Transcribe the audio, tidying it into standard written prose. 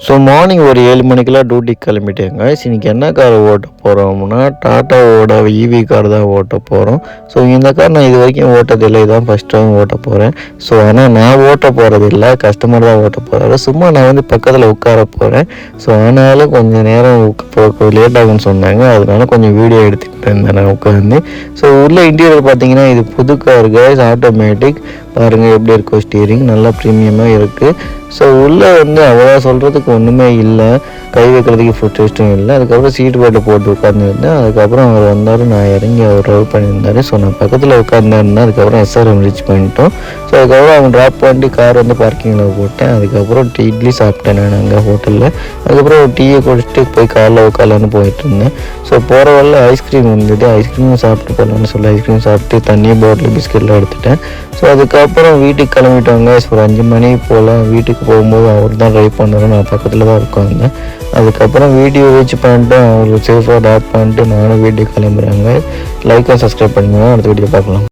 So morning ஒரு 7 மணிக்கெல்லாம் டியூட்டிக்கு கிளம்பிட்டேங்க. இன்றைக்கி என்ன கார் ஓட்ட போகிறோம்னா டாட்டாவோட ஈவி கார் தான் ஓட்ட போகிறோம். ஸோ இந்த கார் நான் இது வரைக்கும் ஓட்டதில்லை, இதுதான் ஃபஸ்ட் டைம் ஓட்ட போகிறேன். ஸோ ஆனால் நான் ஓட்ட போகிறதில்ல, கஸ்டமர் தான் ஓட்ட போகிறாரு. சும்மா நான் வந்து பக்கத்தில் உட்கார போகிறேன். ஸோ ஆனாலும் கொஞ்சம் நேரம் லேட் ஆகும்னு சொன்னாங்க, அதனால கொஞ்சம் வீடியோ எடுத்துக்கிட்டு இருந்தேன் நான் உட்காந்து. ஸோ உள்ள இன்டீரியர் பார்த்தீங்கன்னா இது புது கார் கைஸ், ஆட்டோமேட்டிக். பாருங்கள் எப்படி இருக்கும், ஸ்டீரிங் நல்லா ப்ரீமியமாக இருக்குது. ஸோ உள்ளே வந்து அவ்வளோ சொல்கிறதுக்கு ஒன்றுமே இல்லை, கை வைக்கிறதுக்கு ஃபுட் ரெஸ்ட்டும் இல்லை. அதுக்கப்புறம் சீட் பெல்ட்டை போட்டு உட்காந்துருந்தேன். அதுக்கப்புறம் அவர் வந்தார், நான் இறங்கி அவர் ட்ரைவ் பண்ணியிருந்தார். ஸோ நான் பக்கத்தில் உட்காந்துருந்தேன். அதுக்கப்புறம் SRM ரீச் பண்ணிட்டோம். ஸோ அதுக்கப்புறம் அவங்க ட்ராப் பண்ணிட்டு கார் வந்து பார்க்கிங்கில் போட்டேன். அதுக்கப்புறம் இட்லி சாப்பிட்டேன் நான் அங்கே ஹோட்டலில். அதுக்கப்புறம் ஒரு டீயை குடிச்சிட்டு போய் காரில் உட்காரலான்னு போயிட்டு இருந்தேன். ஸோ போகிற வழியில் ஐஸ்கிரீம் இருந்தது, ஐஸ்கிரீமும் சாப்பிட்டு போகலான்னு சொல்லி ஐஸ்கிரீம் சாப்பிட்டு தண்ணி பாட்டில் பிஸ்கெட்லாம் எடுத்துட்டேன். ஸோ அதுக்கப்புறம் வீட்டுக்கு கிளம்பிட்டோங்க. ஒரு 5 மணி போல் வீட்டுக்கு போகும்போது அவர் தான் ட்ரைவ் பண்ணாரு, நான் பக்கத்தில் தான் உட்காந்தேன். அதுக்கப்புறம் வீடியோ வச்சு பண்ணிட்டு அவங்களுக்கு சேஃபாக ட்ராப் பண்ணிட்டு நானும் வீட்டுக்கு கிளம்புறேங்க. லைக் அண்ட் சப்ஸ்கிரைப் பண்ணிக்கோங்க. அடுத்த வீடியோ பார்க்கலாம்.